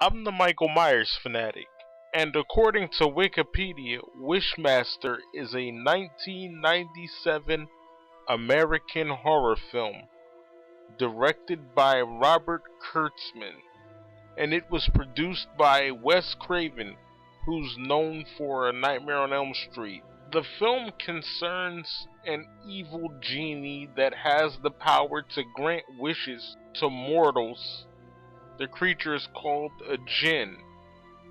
I'm the Michael Myers fanatic, and according to Wikipedia, Wishmaster is a 1997 American horror film directed by Robert Kurtzman, and it was produced by Wes Craven, who's known for A Nightmare on Elm Street. The film concerns an evil genie that has the power to grant wishes to mortals. The creature is called a djinn.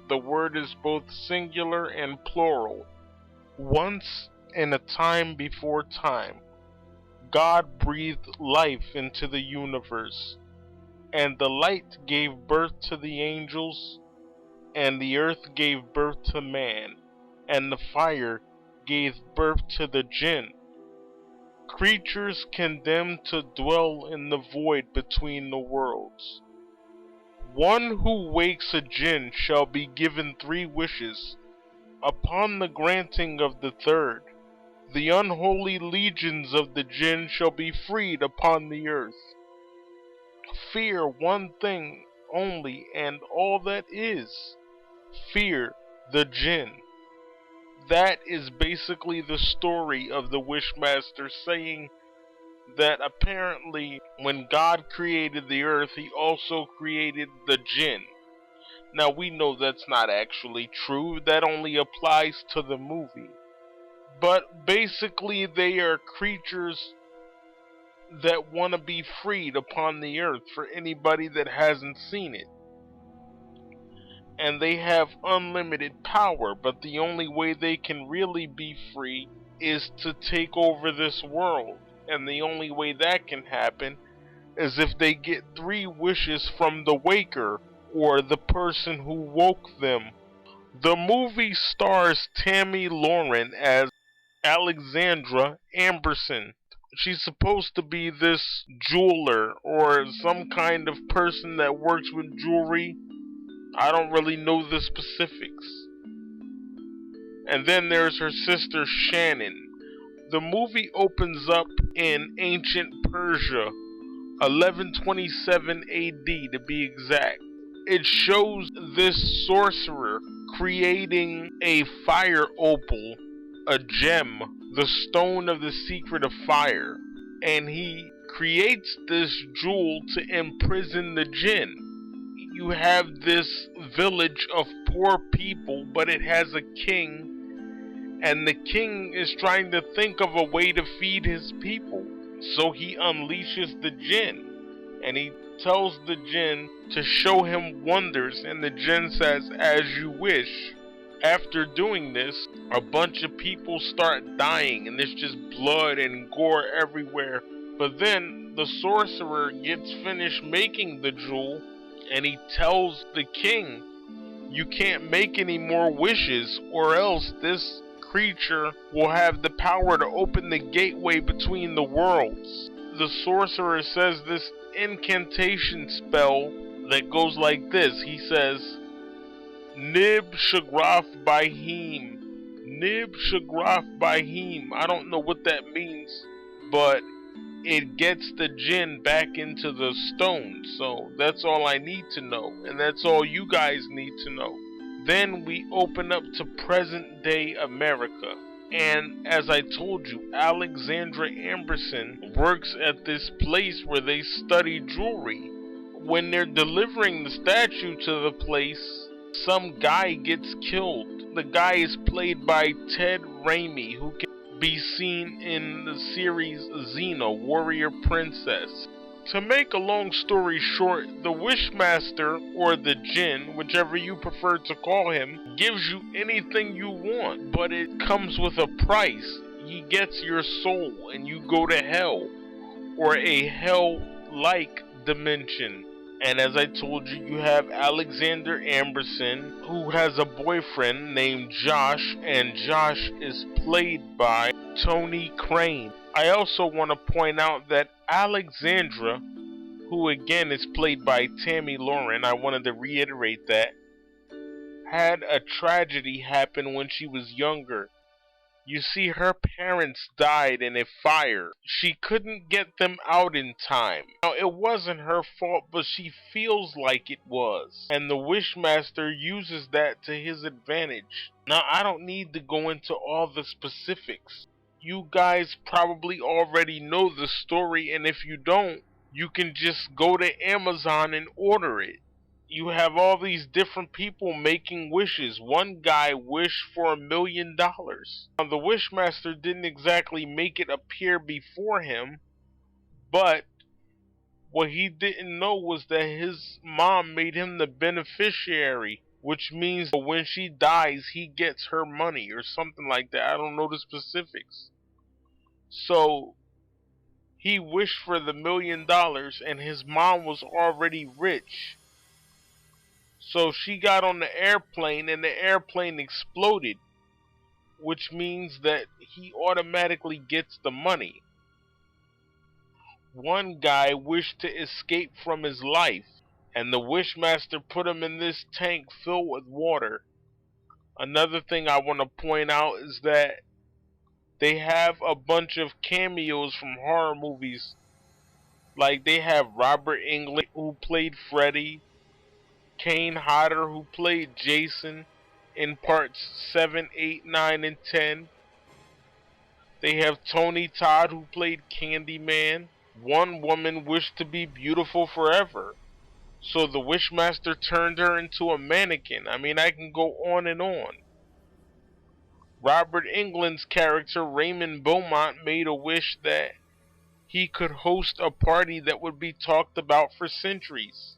The word is both singular and plural. Once in a time before time, God breathed life into the universe, and the light gave birth to the angels, and the earth gave birth to man, and the fire gave birth to the jinn, creatures condemned to dwell in the void between the worlds. One who wakes a jinn shall be given 3 wishes. Upon the granting of the third, the unholy legions of the jinn shall be freed upon the earth. Fear one thing only, and all that is. Fear the jinn. That is basically the story of the Wishmaster, saying that apparently when God created the earth, he also created the jinn. Now we know that's not actually true, that only applies to the movie. But basically they are creatures that want to be freed upon the earth for anybody that hasn't seen it. And they have unlimited power, but the only way they can really be free is to take over this world. And the only way that can happen is if they get 3 wishes from the waker, or the person who woke them. The movie stars Tammy Lauren as Alexandra Amberson. She's supposed to be this jeweler or some kind of person that works with jewelry. I don't really know the specifics. And then there's her sister Shannon. The movie opens up in ancient Persia, 1127 AD to be exact. It shows this sorcerer creating a fire opal, a gem, the stone of the secret of fire. And he creates this jewel to imprison the jinn. You have this village of poor people, but it has a king, and the king is trying to think of a way to feed his people. So he unleashes the jinn, and he tells the jinn to show him wonders, and the jinn says, "As you wish." After doing this, a bunch of people start dying, and there's just blood and gore everywhere. But then the sorcerer gets finished making the jewel, and he tells the king, "You can't make any more wishes, or else this creature will have the power to open the gateway between the worlds." The sorcerer says this incantation spell that goes like this. He says, "Nib Shagraf Bahim. Nib Shagraf Bahim." I don't know what that means, but it gets the jinn back into the stone. So that's all I need to know, and that's all you guys need to know. Then we open up to present day America. And as I told you, Alexandra Amberson works at this place where they study jewelry. When they're delivering the statue to the place, some guy gets killed. The guy is played by Ted Raimi, who can be seen in the series Xena, Warrior Princess. To make a long story short, the Wishmaster, or the Djinn, whichever you prefer to call him, gives you anything you want, but it comes with a price. He gets your soul, and you go to hell, or a hell-like dimension. And as I told you, you have Alexander Amberson, who has a boyfriend named Josh, and Josh is played by Tony Crane. I also want to point out that Alexandra, who again is played by Tammy Lauren, I wanted to reiterate that, had a tragedy happen when she was younger. You see, her parents died in a fire. She couldn't get them out in time. Now, it wasn't her fault, but she feels like it was. And the Wishmaster uses that to his advantage. Now, I don't need to go into all the specifics. You guys probably already know the story, and if you don't, you can just go to Amazon and order it. You have all these different people making wishes. One guy wished for $1 million. Now, the Wishmaster didn't exactly make it appear before him, but what he didn't know was that his mom made him the beneficiary, which means when she dies, he gets her money or something like that. I don't know the specifics. So he wished for the $1 million, and his mom was already rich. So she got on the airplane and the airplane exploded, which means that he automatically gets the money. One guy wished to escape from his life, and the Wishmaster put him in this tank filled with water. Another thing I want to point out is that they have a bunch of cameos from horror movies. Like they have Robert Englund, who played Freddy, Kane Hodder, who played Jason in parts 7, 8, 9, and 10. They have Tony Todd, who played Candyman. One woman wished to be beautiful forever, so the Wishmaster turned her into a mannequin. I mean, I can go on and on. Robert Englund's character, Raymond Beaumont, made a wish that he could host a party that would be talked about for centuries.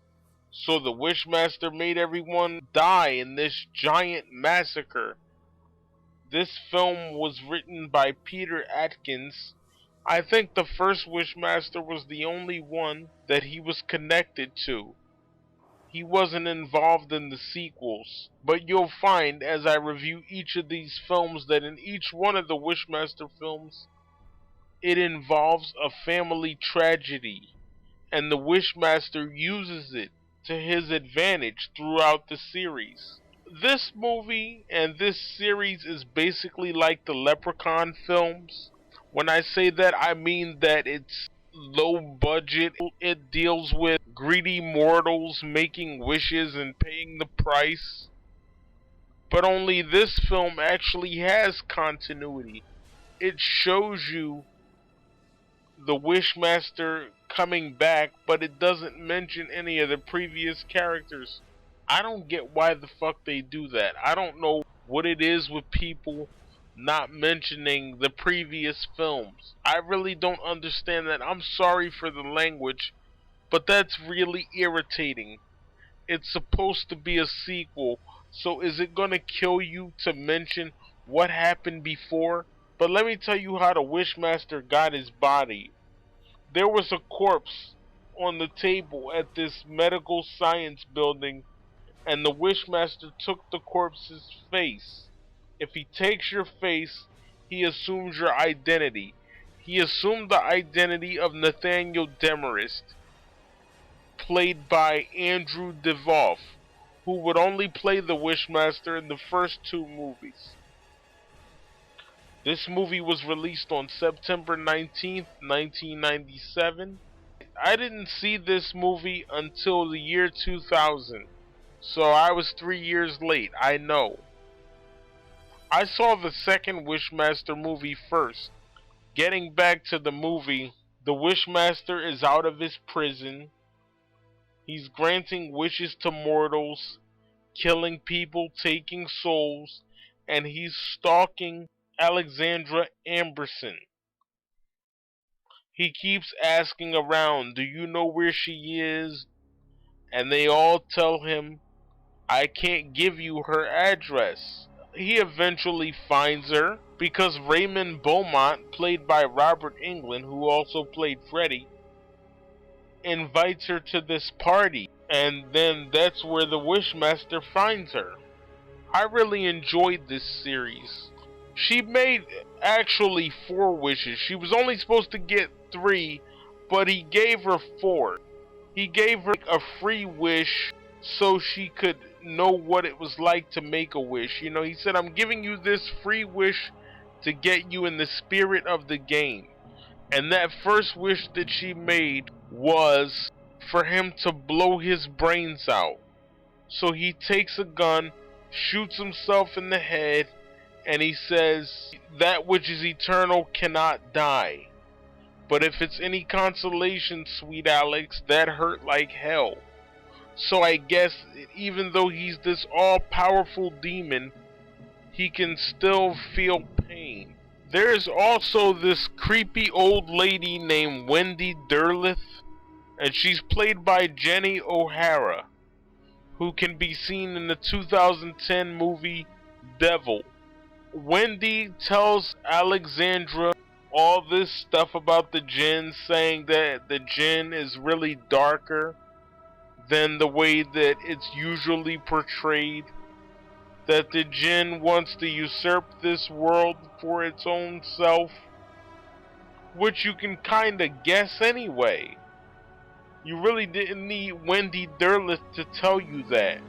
So the Wishmaster made everyone die in this giant massacre. This film was written by Peter Atkins. I think the first Wishmaster was the only one that he was connected to. He wasn't involved in the sequels. But you'll find as I review each of these films that in each one of the Wishmaster films, it involves a family tragedy. And the Wishmaster uses it to his advantage throughout the series. This movie and this series is basically like the Leprechaun films. When I say that, I mean that it's low budget. It deals with greedy mortals making wishes and paying the price. But only this film actually has continuity. It shows you the Wishmaster coming back, but it doesn't mention any of the previous characters. I don't get why the fuck they do that. I don't know what it is with people not mentioning the previous films. I really don't understand that. I'm sorry for the language, but that's really irritating. It's supposed to be a sequel, so is it gonna kill you to mention what happened before? But let me tell you how the Wishmaster got his body. There was a corpse on the table at this medical science building, and the Wishmaster took the corpse's face. If he takes your face, he assumes your identity. He assumed the identity of Nathaniel Demarest, played by Andrew Divoff, who would only play the Wishmaster in the first 2 movies. This movie was released on September 19th, 1997. I didn't see this movie until the year 2000, so I was 3 years late, I know. I saw the second Wishmaster movie first. Getting back to the movie, the Wishmaster is out of his prison. He's granting wishes to mortals, killing people, taking souls, and he's stalking Alexandra Amberson. He keeps asking around, do you know where she is? And they all tell him, I can't give you her address. He eventually finds her because Raymond Beaumont, played by Robert Englund, who also played Freddy, invites her to this party. And then that's where the Wishmaster finds her. I really enjoyed this series. She made actually 4 wishes. She was only supposed to get 3, but he gave her 4. He gave her a free wish so she could know what it was like to make a wish. You know, he said, I'm giving you this free wish to get you in the spirit of the game. And that first wish that she made was for him to blow his brains out. So he takes a gun, shoots himself in the head, and he says, "That which is eternal cannot die. But if it's any consolation, sweet Alex, that hurt like hell." So I guess even though he's this all-powerful demon, he can still feel pain. There's also this creepy old lady named Wendy Derleth, and she's played by Jenny O'Hara, who can be seen in the 2010 movie Devil. Wendy tells Alexandra all this stuff about the djinn, saying that the djinn is really darker than the way that it's usually portrayed, that the djinn wants to usurp this world for its own self, which you can kinda guess anyway. You really didn't need Wendy Derleth to tell you that.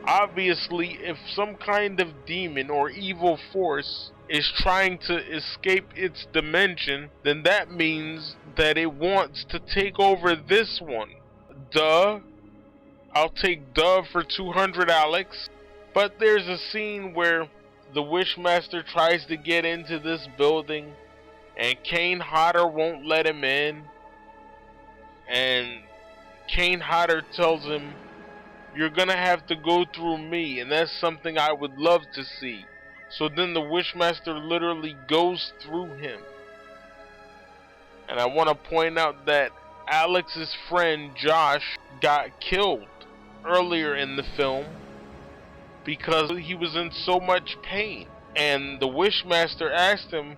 Obviously, if some kind of demon or evil force is trying to escape its dimension, then that means that it wants to take over this one. Duh. I'll take duh for 200, Alex. But there's a scene where the Wishmaster tries to get into this building, and Kane Hodder won't let him in. And Kane Hodder tells him, "You're gonna have to go through me, and that's something I would love to see." So then the Wishmaster literally goes through him. And I want to point out that Alex's friend Josh got killed earlier in the film because he was in so much pain. And the Wishmaster asked him,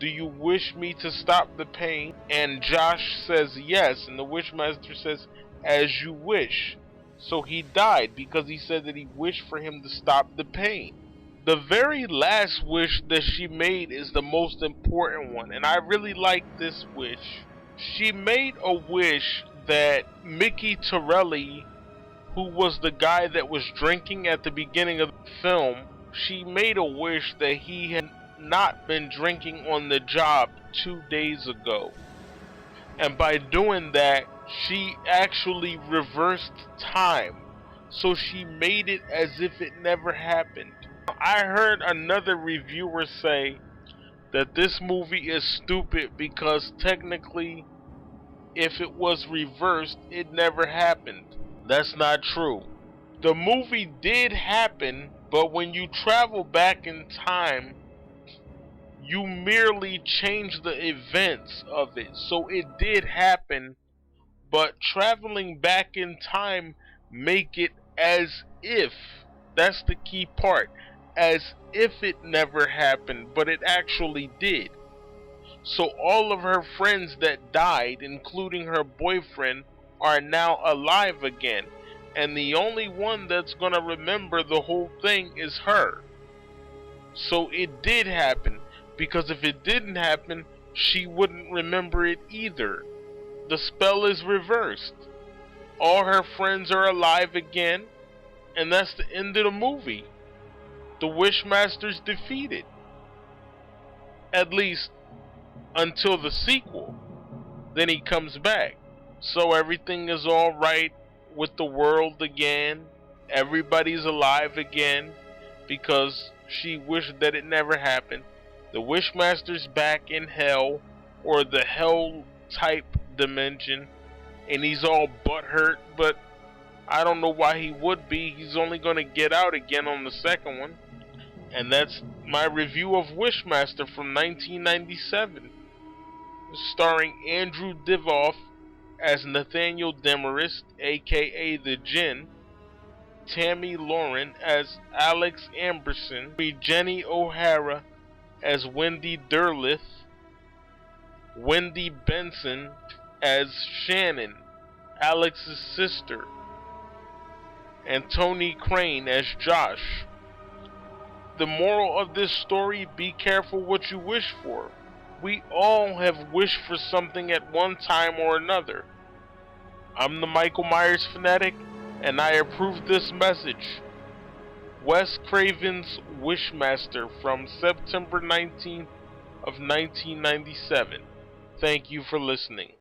"Do you wish me to stop the pain?" And Josh says yes, and the Wishmaster says, "As you wish." So he died because he said that he wished for him to stop the pain. The very last wish that she made is the most important one, and I really like this wish. She made a wish that Mickey Torelli, who was the guy that was drinking at the beginning of the film, she made a wish that he had not been drinking on the job 2 days ago. And by doing that, she actually reversed time. So she made it as if it never happened. I heard another reviewer say that this movie is stupid because technically, if it was reversed, it never happened. That's not true. The movie did happen, but when you travel back in time, you merely change the events of it. So it did happen, but traveling back in time make it as if, that's the key part, as if it never happened, but it actually did. So all of her friends that died, including her boyfriend, are now alive again. And the only one that's gonna remember the whole thing is her. So it did happen, because if it didn't happen, she wouldn't remember it either. The spell is reversed. All her friends are alive again, and that's the end of the movie. The Wishmaster's defeated. At least until the sequel. Then he comes back. So everything is alright with the world again. Everybody's alive again because she wished that it never happened. The Wishmaster's back in hell, or the hell type dimension, and he's all butthurt, but I don't know why he would be. He's only going to get out again on the second one. And that's my review of Wishmaster from 1997, starring Andrew Divoff as Nathaniel Demarest, aka the Djinn, Tammy Lauren as Alex Amberson, Jenny O'Hara as Wendy Derleth, Wendy Benson as Shannon, Alex's sister, and Tony Crane as Josh. The moral of this story: be careful what you wish for. We all have wished for something at one time or another. I'm the Michael Myers fanatic, and I approve this message. Wes Craven's Wishmaster from September 19th of 1997. Thank you for listening.